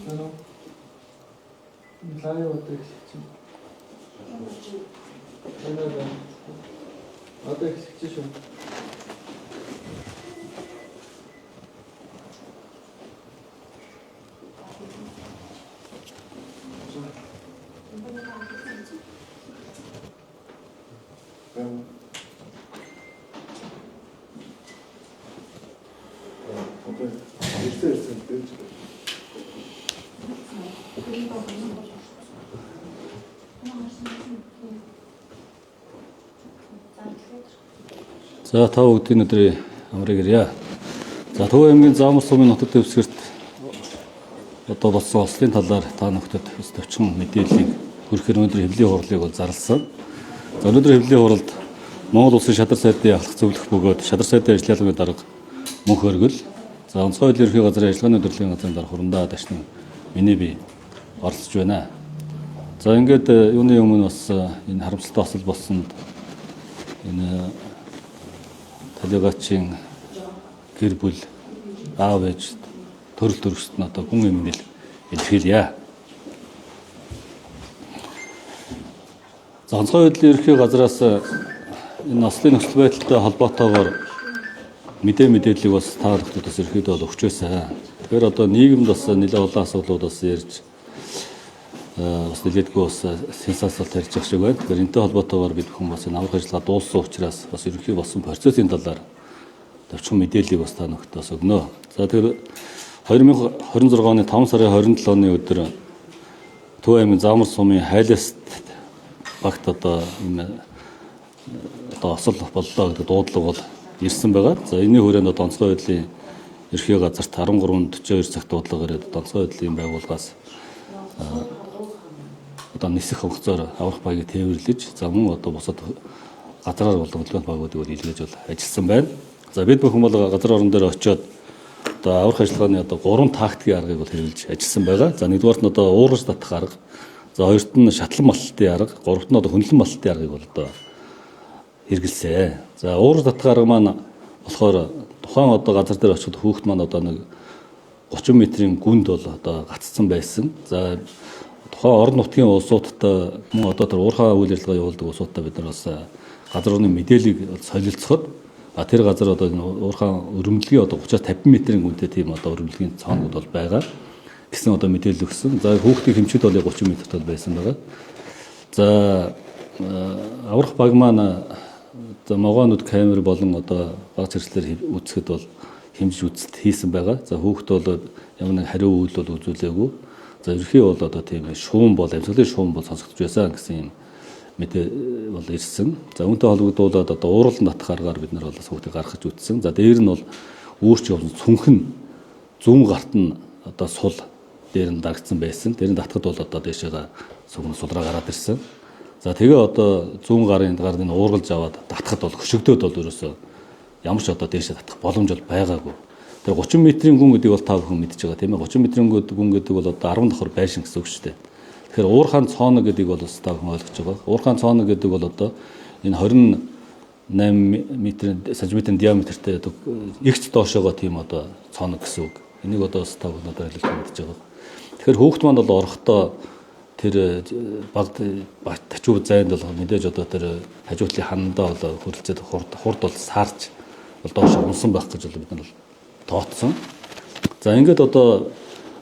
Лайв одоо эхэлчихсэн. Одоо эхэлчихсэн шүү. За та бүгдийн өдрийн амрыг ирье. За Төв аймгийн Заамар сумын нутаг дэвсгэрт одоо болсон улсын талаар та бүхэнд төвчхон мэдээллийг хүргэхээр өнөөдөр хэвлэлийн хурлыг бол зарласан. За өнөөдөр хэвлэлийн хуралд Монгол Улсын шадар сайдын ахлах зөвлөх бөгөөд шадар сайдын ажиллагааны дарга мөнх өргөл, за онцгой хуулийн ерхий газрын ажиллагааны өдрлийн газрын дарга Хурандаа Дашны миний бие оролцож байна. За ингээд юуны өмнө бас энэ харамсалтай осол болсонд энэ талигачийн гэр бүл аав ээж төрөл төрөст нь одоо гүн эмнэл илэрхийлье. За онцгой хуулийн ерхий газраас энэ ослын нөхцөл байдалтай холбоотойгоор мэдээллийг бас та бүхэндээс ерхийдөө бол өгч байсан. Тэгэхээр одоо нийгэмд бас нэлээд олон асуудлууд бас ярьж бас нэлээдгүй бас сенсацлт тарьж байгаа шиг байна. Тэгэхээр энэтэй холбоотойгоор бид бүхэн бас энэ аврах ажиллагаа дууссан учраас бас ерөнхий болсон процессын талаар төвчхон мэдээллийг бас та бүхэнд бас өгнө. За тэгэхээр 2026 оны 5 сарын 27-ны өдөр Төв аймгийн Заамар сумын хайласт багт одоо осол боллоо гэдэг дуудлага бол ирсэн байгаа. За энэний хүрээнд онцгой хуулийн ерхий газарт 13:42 цагт дуудлага ирээд онцгой хуулийн байгууллагаас одоо нисэх хугацаар аврах багийг тээвэрлэж за мөн одоо бусад газраар болон хөдөлгөөнт багуудыг бол илгээж бол ажилласан байна. За бид бүхэн бол газар орон дээр очиод одоо аврах ажиллагааны одоо 3 тактикийн аргыг бол хэрэгжилж ажилласан байгаа. За нэгдүгээрт нь одоо уургаж татах арга, за хоёрт нь шатлан малтын арга, гуравт нь одоо хөндлөн малтын аргыг бол одоо хэрэгжилсэн. За уургаж татах арга маань болохоор тухайн одоо газар дээр очиод хүүхэд маань одоо нэг 30 метрийн гүнд бол одоо гацсан байсан. За тухайн орон нутгийн улсуудтай мөн одоо тэр уурхай үйл ажиллагаа явуулдаг улсуудтай бид нар бас газар орны мэдээллийг солилцоход тэр газар одоо уурхай өрөмдлөгийн одоо 30-50 метрийн гүнтэй тийм одоо өрөмдлөгийн цоонууд бол байгаа гэсэн одоо мэдээлэл өгсөн. За хүүхдийн хэмжээд бол 30 метрт бол байсан байгаа. За аврах баг маань за могоонууд камер болон одоо баг зэрэглэлээр үзэхэд бол хэмжиж үзэлт хийсэн байгаа. За хүүхэд бол ямар нэг хариу үйл бол үзүүлээгүй. За ерхий бол одоо тийм шуум бол амьсгалын шуум бол сонсогдож байсан гэсэн юм мэдээ бол ирсэн. За үүнтэй холбогдуулаад одоо ууралан татах аргаар бид нар бол хүүхдийг гаргаж үтсэн. За дээр нь бол үүрч явсан цүнхэн зүүн гарт нь одоо сул дээр нь дагцсан байсан. Тэр нь татхад бол одоо дээшээ сүгэн сулраа гараад ирсэн. За тэгээ одоо зүүн гарын гарын уургалж аваад татхад бол хөшөгдөөд бол ерөөсөө ямар ч одоо дээшээ татах боломж бол байгаагүй. Тэгээ 30 метрийн гүн гэдэг бол та бүхэн мэдж байгаа тийм ээ. 30 метрийн гүн гэдэг бол одоо 10 давхар байшин гэсэн үг шүү дээ. Тэгэхээр уурхаан цооног гэдэг бол бас та бүхэн ойлгож байгаа. Уурхаан цооног гэдэг бол одоо энэ 28 см диаметртэй одоо эгц доошоогоо тийм одоо цооног гэсэн үг. Энийг одоо бас та бүхэн одоо ойлгож мэдж байгаа. Тэгэхээр хүүхд маань бол орохдоо тэр багт тачуу зайд бол мэдээж одоо тэр хажуутлын ханандаа бол хөрөлцөд хурд бол саарч бол доош унсан байх гэж бол бид нар тооцсон. За ингээд одоо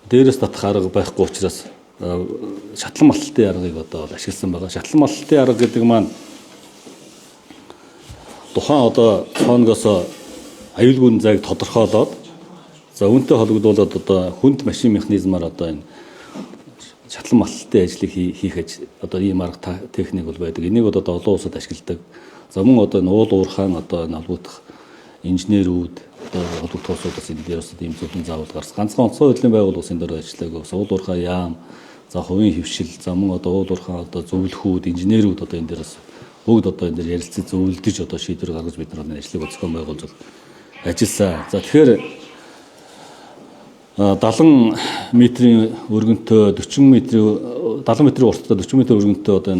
дээрээс татах арга байхгүй учраас шатлан малтын аргыг одоо ашигласан байгаа. Шатлан малтын арга гэдэг маань тухайн одоо цооногоос аюулгүй зайг тодорхойлоод за үүнтэй холбогдуулаад одоо хүнд машин механизмаар одоо энэ шатлан малтын ажлыг хийх одоо ийм арга техник бол байдаг. Энийг одоо олон улсад ашигладаг. За мөн одоо энэ уул уурхаан одоо энэ холбогдох инженерүүд одоо холбогдох улсуудаас энэ дээрээс ийм зөвлөн заавал гарсан. Ганцхан онцгой хөдөлгөөний байгууллагын дээр ажилладаг. Уул уурхай яам, за хувийн хөвшил, за мөн одоо уул уурхай одоо зөвлөхүүд, инженерүүд одоо энэ дээрээс бүгд одоо энэ дээр ярилцаж зөвлөдөж одоо шийдвэр гаргаж бид нар энэ ажлыг зохион байгуулж ажилласан. За тэгэхээр 70 метрийн өргөнтэй 40 метрийн 70 метрийн урттай 40 метр өргөнтэй одоо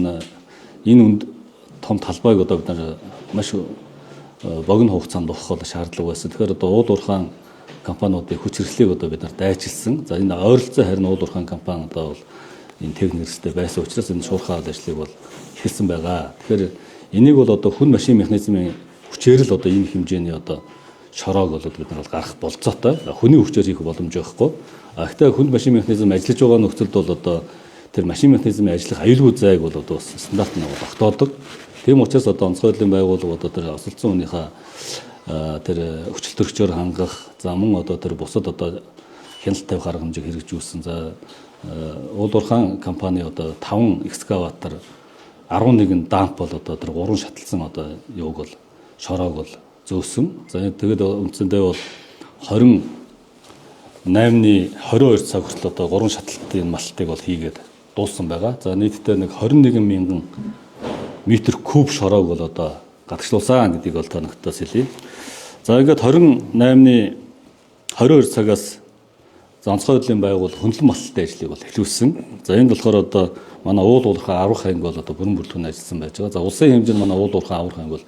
энэ том талбайг одоо бид нар маш богино хугацаанд ухах шаардлага байсан. Тэгэхээр одоо уул уурхаан компаниудын хүч хэрэгслийг одоо бид нар дайчилсан. За энэ ойролцоо харин уул уурхайн компани одоо бол энэ техник хэрэгсэлтэй байсан учраас энэ шуурхай ажлыг бол эхэлсэн байгаа. Тэгэхээр энийг бол одоо хүн машин механизмын хүчээр л одоо энэ хэмжээний одоо шороог бол бид нар бол гарах болцоотой. Хүний хүчээр хийх боломж байхгүй. Гэхдээ хүн машин механизм ажиллаж байгаа нөхцөлд бол одоо тэр машин механизмын ажиллах аюулгүй зайг бол одоо стандарт нь тогтоодог. Тийм учраас одоо онцгой хөдөлгөөний байгууллага одоо тэр осолцсон хүнийхээ тэр хүчил төрөгчөөр хангах, за мөн одоо тэр бусад одоо хяналт тавих арга хэмжээг хэрэгжүүлсэн. За уул уурхайн компани одоо 5 экскаватор 11 дамп бол одоо тэр 3 шаталсан одоо юуг бол шороог бол зөөсөн. За тэгээд үндсэндээ бол 28-ны 22 цаг хүртэл одоо 3 шаталтын малтыг бол хийгээд дууссан байгаа. За нийтдээ нэг 21 мянган метр куб шороог бол одоо гадагшлуулсан гэдгийг бол та нартай хэлье. За ингээд 28-ны 22 цагаас онцгой хөдөлгөөний байгууллага хөндлөн малттай ажлыг бол эхлүүлсэн. За энэ болохоор одоо манай уул уурхай аврах анги бол одоо бүрэн бүрэлдэхүүн ажилласан байж байгаа. За улсын хэмжээнд манай уул уурхай аврах анги бол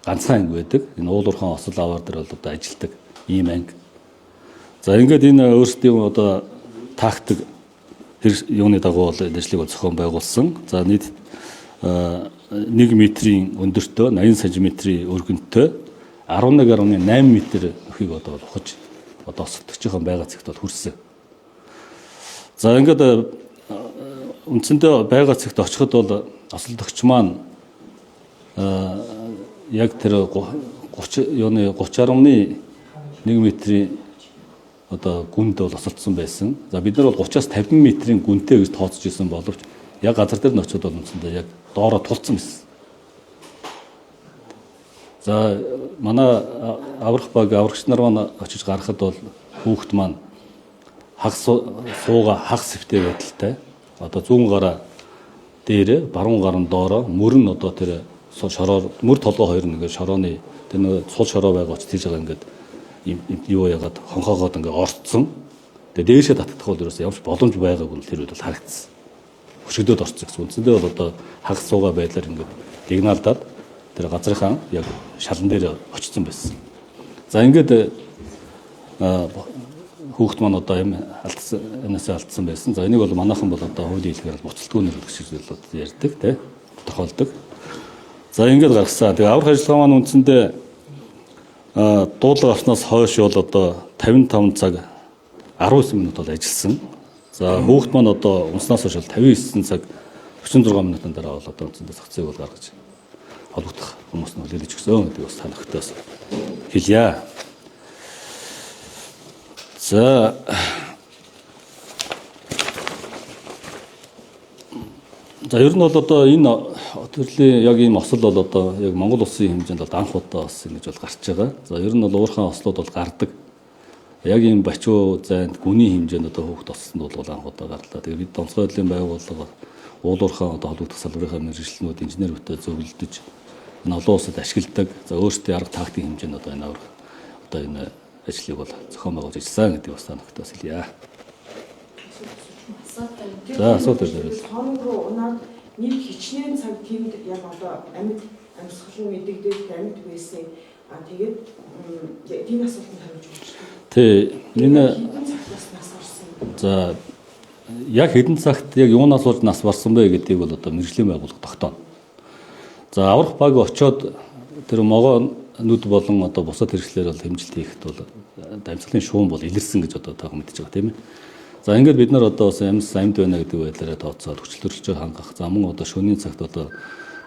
ганцхан анги байдаг. Энэ уул уурхай осол аваар дээр бол одоо ажилдаг ийм анги. За ингээд энэ өөрсдийн одоо тактик юуны дагуу бол ажлыг бол зохион байгуулсан. За нийт 1 метрийн өндөртөө 80 см өргөнтэй 11.8 м өхийг одоо ухаж одоо осолдогчийн байга цэгт бол хүрсэн. За ингээд үндсэндээ байга цэгт очиход бол осолдогч маань яг тэр 30.1 м одоо гүнд бол осолдсон байсан. За бид нар бол 30-аас 50 м-ийн гүнтэй гэж тооцож ирсэн боловч яг газар дээр нь очиод бол үндсэндээ яг доороо тулцсан байсан. За манай аврах баг аврагч нар маань очиж гарахад бол хүүхэд маань сууга хагас сэвтэй байдалтай. Одоо зүүн гараа дээр, баруун гар нь доороо, мөр нь одоо тэр шороор мөр толгой хоёр нэг шорооны тэр нэг сул шороо байгаа учраас тийж байгаа ингээд юу яагаад хонхоогоод ингээд орцсон. Тэгээ дээшээ татдах бол ерөөсөө ямарч боломж байгаагүй нь тэр үед бол харагдсан. Хөшгөдөд орцсон гэсэн. Үндсэндээ бол одоо хагас сууга байдлаар ингээд сигналдаад тэр газрынхаа яг шалан дээр очсон байсан. За ингээд хүүхэд маань одоо юм алдсан байсан. За энийг бол манайхан бол одоо хуулийн хэлээр буцалтгүйнэр гэж ярьдаг тий тохиолдог. За ингээд гаргасан. Тэгээ аврах ажиллагаа маань үндсэндээ дуудлага авснаас хойш бол одоо 55 цаг 19 минут бол ажилласан. За хүүхэд маань одоо унснаас хойш 59 цаг 46 минутын дараа бол одоо үндсэндээ сагцыг бол гаргаж холбогдох хүмүүс нь хэлж өгсөн гэдэг бас та нартай хэлье. За ер нь бол одоо энэ төрлийн яг ийм осол бол одоо яг Монгол улсын хэмжээнд бол анх удаа бас ингэж бол гарч байгаа. За ер нь бол уурхайн ослууд бол гардаг. Яг ийм бачуу зайд гүний хэмжээнд одоо хүүхд олсонд бол анх удаа гарлаа. Тэгээ бид онцгой хөдөлгөөний байгууллага уул уурхайн одоо холбогдох салбарынхаа мэргэжлэнүүд инженерүүдэд зөвлөдөж энэ олон улсад ашигладаг. За өөрсдийн арга тактикийн хэмжээнд одоо энэ аврах одоо энэ ажлыг бол зохион байгуулж ажилласан гэдэг бас танахтай бас хэлье. За асуулт байна. Хоорон руу унаад нэг хичнээн цаг тэнд яг одоо амьд амьсгалын мэдэгдээд амьд байсан. Тэгээд тийм асуултанд хариулж өгч байна. Тэ энэ за яг хэдэн цагт яг юунаас болж нас барсан бэ гэдгийг бол одоо мэргэжлийн байгууллага тогтооно. За аврах баг очоод тэр могоо нүд болон одоо бусад хэрэгслэр бол хэмжилт хийхэд бол амьсгалын шуум бол илэрсэн гэж одоо та мэдчихэж байгаа тийм ээ. За ингээд бид нар одоо бас амьд байна гэдэг байдлаараа тооцоод хүчил төрөлчөөр хангах. За мөн одоо шөнийн цагт одоо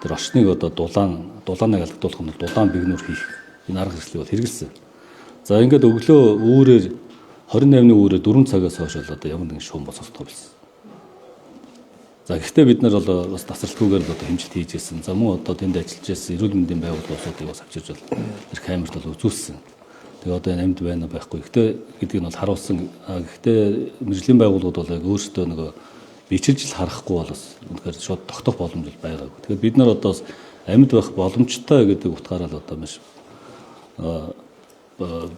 тэр орчныг одоо дулааныг алдагдуулах нь дулаан бигнүр хийх энэ арга хэрэгслийг бол хэрэгэлсэн. За ингээд өглөө үүрээр 28-ны үүрээр 4 цагаас хойш бол одоо ямар нэгэн шуум босохдоо болсон. За гэхдээ бид нар бол бас тасралтгүйгээр одоо хэмжилт хийж ирсэн. За мөн одоо тэнд ажиллаж ирсэн эрүүл мэндийн байгууллагуудыг бас авчирж бол тэр камерт бол үзүүлсэн. Тэгээ одоо амьд байна байхгүй. Гэхдээ гэдгийг нь бол харуулсан. Гэхдээ мэргэжлийн байгууллагууд бол яг өөрсдөө нөгөө бичиж л харахгүй бол бас үнэхээр шууд тогтох боломж байгаагүй. Тэгэхээр бид нар одоо бас амьд байх боломжтой гэдэг утгаараа л одоо маш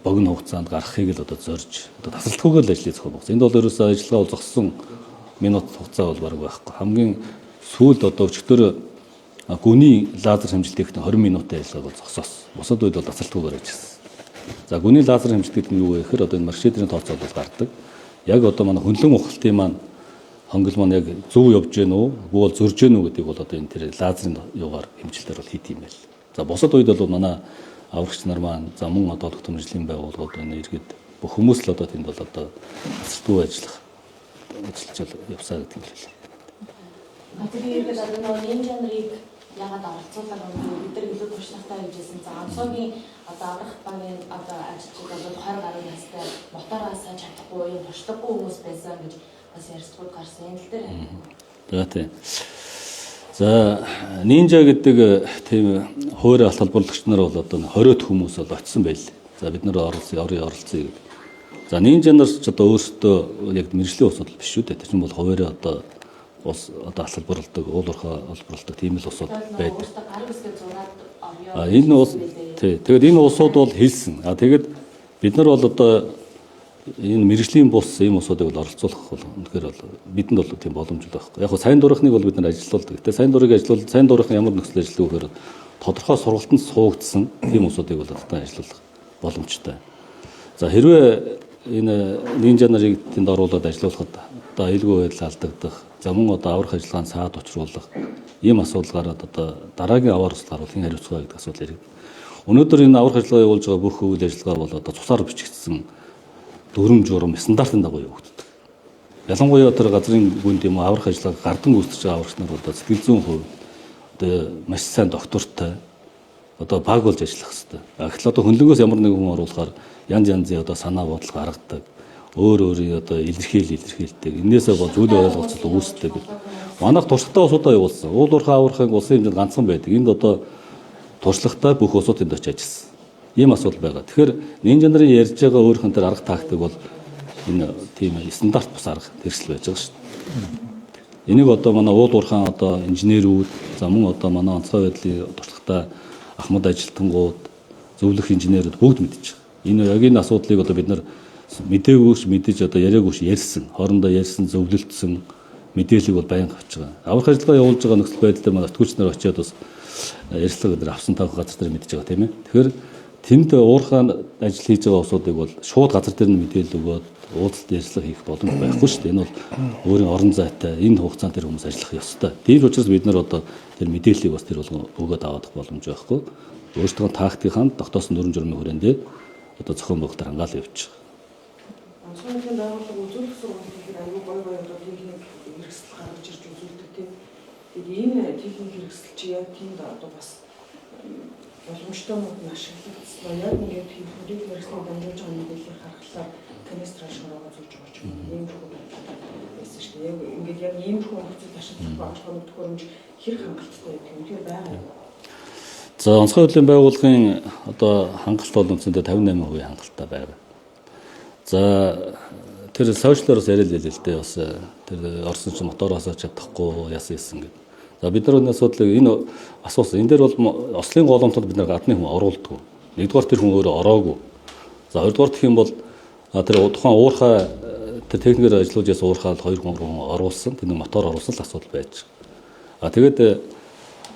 богино хугацаанд гарахыг л одоо зорж одоо тасралтгүйгээр л ажлыг зохион байгуулсан. Энд бол ерөөсөө ажиллагаа бол зогссон минут хугацаа бол бараг байхгүй. Хамгийн сүүлд одоо өчигдөр гүний лазер хэмжилт хийх 20 минутын ажиллагаа бол зогсоос. Бусад үед бол тасралтгүйгээр ажилласан. За гүний лазер хэмждэг нь юу вэ гэхээр одоо энэ маркшедрийн тооцоол бол гардаг. Яг одоо манай хөндлөн ухалтын маань хонгил маань яг зөв явж гэнэ үү, үгүй бол зөрж гэнэ үү гэдгийг бол одоо энэ тэр лазерын юугаар хэмжилтээр бол хийд юм байл. За бусад үед бол манай аврагч нар маань за мөн одоо олох төмөржлийн байгууллагууд байна иргэд бүх хүмүүс л одоо тэнд бол одоо асардгүй ажиллаж явсаа гэдэг юм л. Тэгээд одоо нөгөө нинжа нарыг ягаад оролцуулаад бид нар илүү туршлагатай хэмжээсэн. За онцгойн одоо аврах багийн одоо ажилчид бол 20 гаруй настай мотороо сайн чадахгүй юм туршлагагүй хүмүүс байсан гэж бас ярьцгууд гарсан юм л дээр. За тийм. За нинжа гэдэг тийм хуурай алт холбоолагч нар бол одоо 20-од хүмүүс бол очсон байл. За бид нар орон оролцъё гэдэг. За нинжа нар ч одоо өөрсдөө яг мэржлийн асуудал биш шүү дээ. Тэр чинь бол хуваарь одоо ус одоо алт холборлдог, уул уурхай холборлдог тийм л усуд байдаг. Энэ ус тий. Тэгээд энэ усууд бол хэлсэн. Тэгээд бид нар бол одоо энэ мэржлийн бус ийм усуудыг бол оролцуулах бол үнэхээр бол бидэнд бол тийм боломж байхгүй. Яг нь сайн дурахныг бол бид нар ажилуулдаг. Тэгээд сайн дурыг ажилуул сайн дурахын ямар нөхцөл ажил вэ гэхээр тодорхой сургалтанд суугдсан тийм усуудыг бол одоо ажилуулах боломжтой. За хэрвээ энэ нинжа нарыг тэнд оруулаад ажилуулахад одоо аюулгүй байдал алдагдах, за мөн одоо аврах ажиллагаанд саад учруулах ийм асуудал гараад одоо дараагийн аваар ус гарвал хэн хариуцгаа гэдэг асуудал ирнэ. Өнөөдөр энэ аврах ажиллагаа явуулж байгаа бүх үйл ажиллагаа бол одоо цусаар бичигдсэн дүрм журам стандартын дагуу явагддаг. Ялангуяа тэр газрын гүнд юм аврах ажиллагаа гардан гүйцэтгэж байгаа аврагч нар одоо сэтгэл зүйн хувь одоо маш сайн доктортой одоо баг болж ажиллах хэрэгтэй. Гэтэл одоо хөндлөнгөөс ямар нэгэн хүн оруулахаар янз янзын одоо санаа бодол гаргадаг. Өөр өөрийн одоо илэрхийлдэг. Инээсээ бол зүйл ойлголцол үүсдэг. Манайх туршлагатай усудаа явуулсан. Уул уурхай аврахын улсын хэмжээнд ганцхан байдаг. Энд одоо туршлагатай бүх усууд энд очиж ажилласан. Ийм асуудал байгаа. Тэгэхээр нинжа нарын ярьж байгаа өөрхөн тэр арга тактик бол энэ тийм стандарт бус арга хэрэгсэл байж байгаа шүү дээ. Энийг одоо манай уул уурхайн одоо инженерүүд, за мөн одоо манай онцгой байдлын туршлагатай ахмад ажилтнууд, зөвлөх инженерүүд бүгд мэдж байгаа. Энэ яг энэ асуудлыг одоо бид нар мдэггүйш мэдэж одоо яриагүйш ярьсан, хоорондоо ярьсан, зөвлөлдсөн мэдээллийг бол байнга авч байгаа. Аврах ажиллагаа явуулж байгаа нөхцөл байдал дээр манай сэтгүүлч нар очиод бас ярилцлага өдр авсан тавх газар дээр мэдж байгаа тийм ээ. Тэгэхээр тэнд уурхайн ажил хийж байгаа усуудыг бол шууд газар дээр нь мэдээлэл өгөөд уулзалт ярилцлага хийх боломж байхгүй шүү дээ. Энэ бол өөрийн орон зайтай энэ хугацаанд тэр хүмүүс ажиллах ёстой. Тийм учраас бид нар одоо тэр мэдээллийг бас тэр болгон өгөөд авах боломж байхгүй. Өөрсдөө тактикийн тогтоосон дүрм журмын хүрээндээ одоо зохион байгуулалтаар хангаал явуучих. Онцгойн байгууллага үзүүлэх сургууль гэхээр аюу гой одоо техник хэрэгсэл гаргаж ирж үзүүлдэг тийм. Тэгээд энэ техник хэрэгсэл чи яг тиймд одоо бас боломжтой мод нь ашиглагдсан. Яг ингээд техник хэрэгсэл дамжуулж байгаа мэдээллийг харахаар канистрал шороогоо зүүж байгаа ч юм. Ийм их байсан шүү дээ. Яг ингээд яг ийм их нөхцөл ашиглах багш хоног төхөөрөмж хэрэг хангалттай гэдэг юм. Тэр байгаа юм. За онцгой хөдөлгөөний байгууллагын одоо хангалт бол үндсэндээ 58% хангалттай байгаа. За тэр сошиалоос яриад л дээ бас тэр орсон ч мотороос чадахгүй яасан гэдэг. За бид нар энэ асуудлыг энэ асуусан. Энэ дээр бол Ослын голомтод бид нар гадны хүн оруулдаг. Нэгдүгээр тэр хүн өөрөө ороогүй. За хоёрдугаар гэх юм бол тэр тухайн уурхай тэр техникээр ажиллаж ясан уурхай 2-3 хүн оруулсан. Тэр мотор оруулсан л асуудал байж байгаа. Тэгээд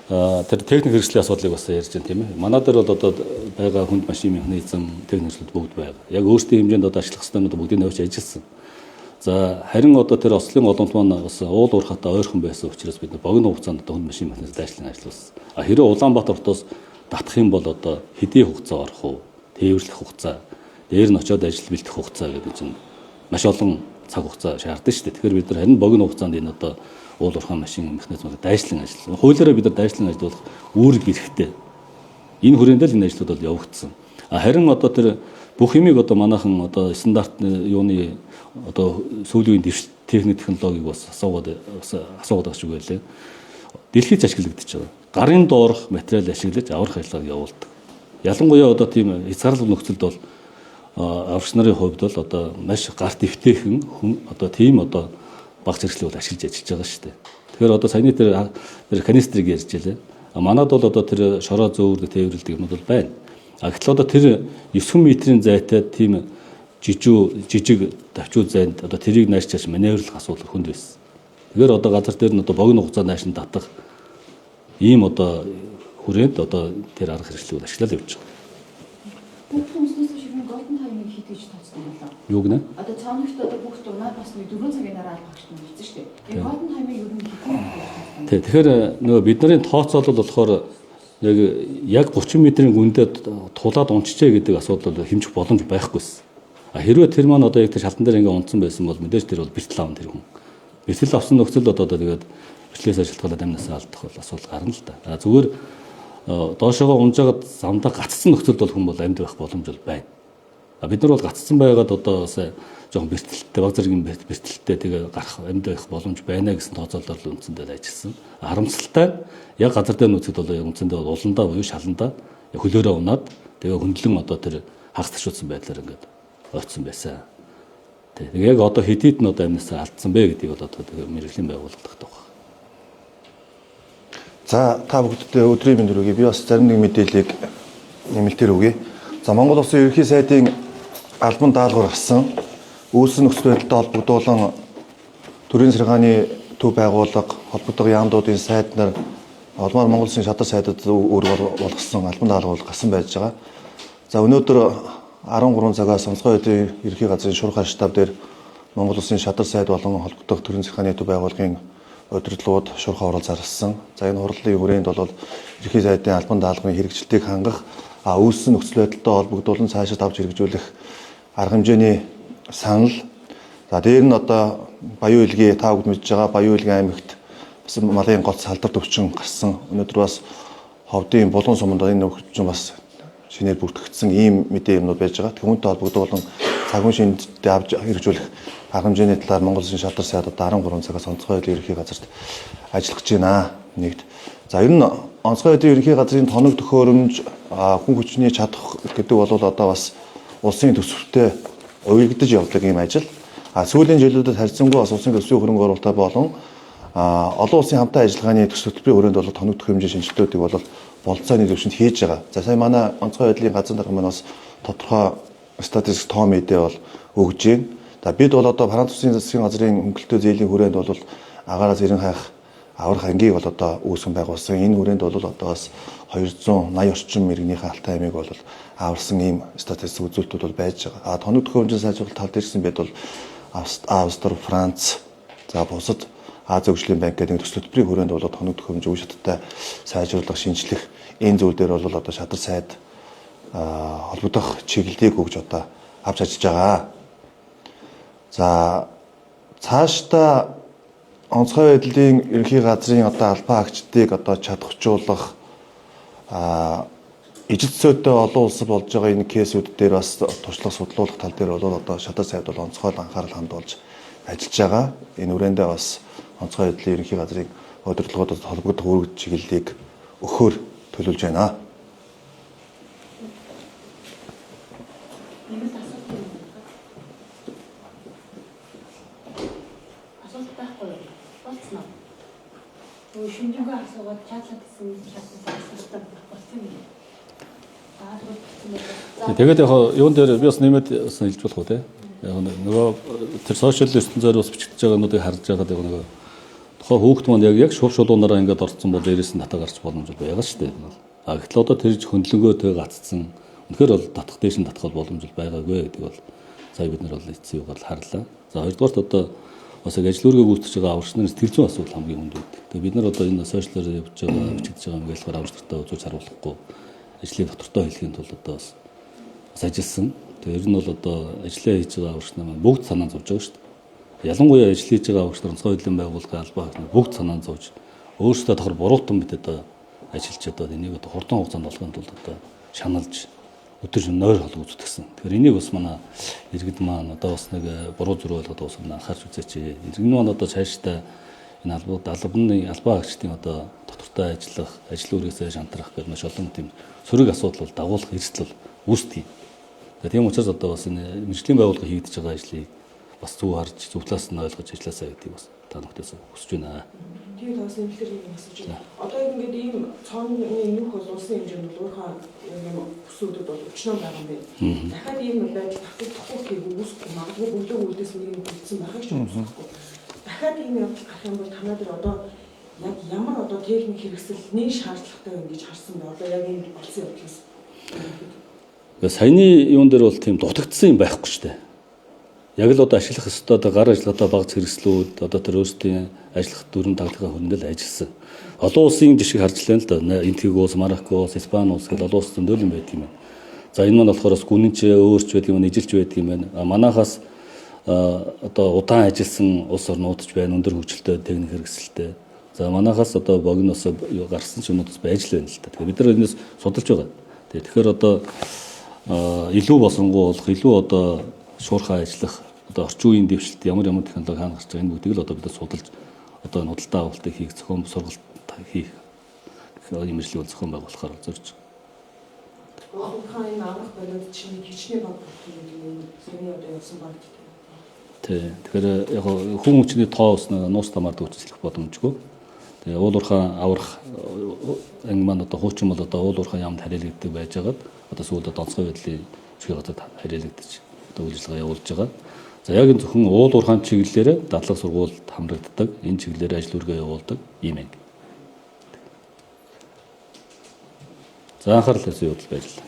тэр техник хэрэгслийн асуудлыг бас ярьж байна тийм ээ. Манай дээр бол одоо байгаа хүнд машин механизм техник хэрэгслүүд бүгд байгаа. Яг өөрсдийн хэмжээнд одоо ажиллах системүүд бүгдийг навч ажилласан. За харин одоо тэр Ослын голомт маань бас уул уурхайтай ойрхон байсан учраас бид богино хугацаанд одоо хүнд машин механизм дайшлан ажилласан. Хэрэв Улаанбаатартоос татах юм бол одоо хэдийн хугацаа орох уу? Тээвэрлэх хугацаа, дээр нь очиод ажил бэлдэх хугацаа гэдэг чинь маш олон цаг хугацаа шаардсан шүү дээ. Тэгэхээр бид нар харин богино хугацаанд энэ одоо уул уурхай машин механизмыг дайшлан ажилласан. Хуулиараа бид нар дайшлан ажиллуулах үүрэг хэрэгтэй. Энэ хүрээндээ л энэ ажлууд бол явагдсан. Харин одоо тэр бүх юмыг одоо манайхан одоо стандарт юуны одоо сүүлийн дэвшил техник технологиг бас асуугаад байгаа шиг байлаа. Дэлхийд ашиглагдчих байгаа. Гарын доорх материал ашиглаж аврах ажиллагааг явуулдаг. Ялангуяа одоо тийм хязгаарлалт нөхцөлд бол аврагч нарын хувьд бол одоо маш гарт дэвтэйхэн хүн одоо тийм одоо багц хэрэгслийг бол ашиглаж ажиллаж байгаа шүү дээ. Тэгэхээр одоо саяны тэр канистрыг ярьж байлаа. Манад бол одоо тэр шороо зөөврөг тээвэрлдэг юмуд бол байна. Гэтэл одоо тэр 9 метрийн зайтай тийм жижиг давчуу зайд одоо тэрийг нааш чааш маневрлах асуудал хүнд байсан. Тэгэхээр одоо газар дээр нь одоо богино хугацаанд нааш нь татах ийм одоо хүрээнд одоо тэр арга хэрэгслийг ашиглаад явж байгаа. Бүх хүмүүсээс гэж тооцсон болоо. Юу гэнэ? Одоо цаанагт одоо бүх дунаад бас 4 цагийн дараа албагч нь хэлсэн шүү дээ. Энэ хот таймыг ер нь хэдэн тооцсон. Тий. Тэгэхээр нөгөө бидний тооцоолол болохоор яг 30 м-ийн гүндээ тулаад унчжээ гэдэг асуудал бол хэмжих боломж байхгүйсэн. Хэрвээ тэр маань одоо яг тэр шалтан дээр ингээ унтсан байсан бол мэдээж тэр бол бэртэл аавн тэр хүн. Бэртэл авсан нөхцөл одоо тэгээд бичлээс шалтгаалаад амнасаа алдах бол асуудал гарна л да. Зүгээр доошоогоо унжаагаад замдаа гацсан нөхцөлд бол хүн бол амьд байх боломж бол байна. Бид нар бол гацсан байгаад одоо бас жоохон бэртэлтэй баг зэргийн бэртэлтэй тэгээ гарах амьд байх боломж байна гэсэн тооцоололоор үндсэндээ ажилласан. Харамсалтай яг газар дээр нөхцөл бол яг үндсэндээ бол уландаа буюу шаландаа хөлөөрөө унаад тэгээ хөндлөн одоо тэр хагас ташуудсан байдлаар ингээд ойцсон байсан. Тэгээ яг одоо хэдийд нь одоо амнасаа алдсан бэ гэдгийг бол одоо мэрэгжлийн байгууллагад байгаа. За та бүгддээ өдрийн мэнд хүргэе. Би бас зарим нэг мэдээллийг нэмэлтээр өгье. За Монгол Улсын ерөнхий сайдын албан даалгавар гарсан. Үүссэн нөхцөл байдалтай холбогдуулан төрийн саргааны төв байгууллага, холбогдох яамдуудын сайд нар олмаар Монгол Улсын шадар сайдад өөр болгосон албан даалгавар гарсан байж байгаа. За өнөөдөр 13 цагаас онцгой байдлын ерөнхий газрын шуурхай штаб дээр Монгол Улсын шадар сайд болон холбогдох төрийн саргааны төв байгууллагын удирдлагууд шуурхай хурал зарласан. За энэ хурлын хүрээнд бол ерөнхий сайдын албан даалгаврын хэрэгжилтийг хангах, үүссэн нөхцөл байдалтай холбогдуулан цаашид авч хэрэгжүүлэх арга хэмжээний санал. За дээр нь одоо Баян Илгээ та бүгд мэдж байгаа Баян Илгээ аймагт бас малын голц салдар төвчин гарсан. Өнөөдөр бас ховдын булган суманд энэ нөхцөл бас шинээр бүртгэгдсэн ийм мэдээ юмнууд байж байгаа. Түүнтэй холбогдуулан цагуун шинжтэй авч хэрэгжүүлэх арга хэмжээний талаар Монгол Улсын шадар сайд одоо 13 цагаас онцгой байдлын ерөнхий газарт ажиллаж байна. Нэгд. За ер нь онцгой байдлын ерөнхий газрын тоног төхөөрөмж хүн хүчний чадах гэдэг бол одоо бас улсын төсөвтэй уялдаж явдаг ийм ажил. Сүүлийн жилүүдэд харьцангуй бас улсын төсвийн хөрөнгө оруулалт болон олон улсын хамтаа ажиллагааны төсөв төлбөрийн хүрээнд бол тоног төхөөрөмжийн шинжилтүүдийг бол болцооны төвшөнд хийж байгаа. За сая манай онцгой байдлын газар дарга маань бас тодорхой статистик тоо мэдээ бол өгж байна. За бид бол одоо Франц улсын засгийн газрын хөнгөлөлтөө зээлийн хүрээнд бол агаараас 90 хаях аврах ангийг бол одоо үүсгэн байгуулсан. Энэ хүрээнд бол одоо бас 280 орчим иргэнийхээ алтай аймыг бол аварсан ийм статистик үзүүлэлтүүд бол байж байгаа. Тоног төхөөрөмжийн сайжруулалт тал дээрсэн бид бол Австри, Франц, за бусад Азийн хөгжлийн банк гэдэг төсөл төлбөрийн хүрээнд бол тоног төхөөрөмж үе шаттай сайжруулах, шинжлэх энэ зүйл дээр бол одоо шадар сайд холбогдох чиглэлийг өгж одоо авч ажиллаж байгаа. За цаашдаа онцгой байдлын ерөнхий газрын одоо албан агчдыг одоо чадахжуулах ижил зүйтэй олон улсад болж байгаа энэ кейсүүд дээр бас туршлага судлуулах тал дээр бол одоо шадар сайд бол онцгой анхаарал хандуулж ажиллаж байгаа. Энэ үрээндээ бас онцгой байдлын ерөнхий газрын удирдлагуудад холбогдох үүрэг чиглэлийг өгөхөөр төлөвлөж байна. Шүнжүүгээ асуугаад чатлаад гэсэн асуултанд болсон юм. Тэгээд яг юун дээр би бас нэмээд бас хэлж болох уу те. Яг нөгөө тэр сошиал ертөнцөөр бас бичигдэж байгаа нүдийг харж байгаад яг нөгөө тухайн хүүхд маань яг шув шулуунаараа ингээд орцсон бол дээрээс нь татаа гарч боломж байгаа шүү дээ. Гэтэл одоо тэр хөндлөнгөө тэг гаццсан. Үнэхээр бол татах дээш нь татах боломж байгаагүй гэдэг бол сая бид нар бол эцсийн үгээр харлаа. За хоёрдугаарт одоо бас яг ажил үүргээ гүйцэтгэж байгаа аварч нарын сэтгэл зүйн асуудал хамгийн хүнд байдаг. Тэгээ бид нар одоо энэ сошиалаар явж байгаа бичигдэж байгаа юм гэлээр аварч нартай үзүүлж харуулахгүй ажлыг доктортой хэлхийн тулд одоо бас ажилласан. Тэгээ ер нь бол одоо ажиллаа хийж байгаа аварч нар маань бүгд санаа зовж байгаа шүү дээ. Ялангуяа ажил хийж байгаа аварч нар онцгой байдлын байгууллагын албаа хэмжээ бүгд санаа зовж өөрсдөө давхар буруутан мэт одоо ажиллаж одоо энийг одоо хурдан хугацаанд болгохын тулд одоо шаналж өдөр шөнө нойр хол үзүүлсэн. Тэгэхээр энийг бас манай иргэд маань одоо бас нэг буруу зүрх болгоод бас анхаарч үзээч. Иргэн маань одоо цаашдаа энэ албаны албаа агчдын одоо доктортой ажиллах, ажил үргээсээ шантрах гэдэг маш олон тийм сөрөг асуудал бол дагуулах эрсдэл үүсдэг. Тийм учраас одоо бас энэ мэржлийн байгууллага хийгдэж байгаа ажлыг бас зөв харж, зөв талаас нь ойлгож ажилласаа гэдгийг бас та бүхнээс хүсэж байна. Тэгээд бас нэмэлтээр юм асууж байна. Одоо ингээд ийм цоонны нөх бол улсын хэмжээнд өөрийнхөө юм төсөвдөд бол өчнөө байгаа юм байна. Дахиад ийм байдал татагдахгүй гэвэл үүсэхгүй магадгүй бүлэг үлдээс нэг юм үлдсэн байхыг ч үүсэхгүй. Дахиад ийм явдал гарах юм бол танаа дээр одоо яг ямар одоо техник хэрэгсэл нэг шаардлагатай юм гэж харсан бэ? Одоо яг энэ болсон явдлаас. Саяны юун дээр бол тийм дутагдсан юм байхгүй шүү дээ. Яг л одоо ашиглах ёстой одоо гар ажиллагаатай багц хэрэгслүүд одоо тэр өөрсдийн ажиллах дүрм таглагаа хөрөнгөл ажилласан. Олон улсын жишгийг харж байна л да. Энтгийг улс, Марокко улс, Испани улс гэдэг олон улс зөндөл юм байдаг юм байна. За энэ маань болохоор бас гүнэнч өөрч байдаг юм, ижилж байдаг юм байна. Манайхаас одоо удаан ажилласан улс орнууд ч байна, өндөр хөгжилтэй техник хэрэгсэлтэй. За манайхаас одоо богиноос гарсан ч юмуд бас байж л байна л да. Тэгэхээр бид нар энэс судалж байгаа. Тэгэхээр одоо илүү болонгуй болох, илүү одоо шуурхай ажиллах, одоо орчин үеийн дэвшилт ямар технологи хаана гарч байгаа энэ бүгдийг л одоо бид судалж одоо худалдаа авалтыг хийх, зохион сургалт хийх юм ажлыг зохион байгуулахаар зорж байгаа. Ухааны аврах баримт чинь хичнээн баг гэдэг юм сэрний одоо явсан баг гэдэг. Тэгэхээр яг хүн хүчний тоо уснаа нуус тамаар дүүцлэх боломжгүй. Тэгээ уул уурхай аврах анги маань одоо хуучин бол одоо уул уурхай ямд харьяалагддаг байж байгаад одоо сүүлдээ онцгой байдлын чигээр газар харьяалагдаж одоо үйл ажиллагаа явуулж байгаа. За яг энэ зөвхөн уул уурхайн чиглэлээр дадлага сургуульд хамрагддаг, энэ чиглэлээр ажил үргээ явуулдаг юм анги. За анхаарал тавьсан явдал баярлалаа.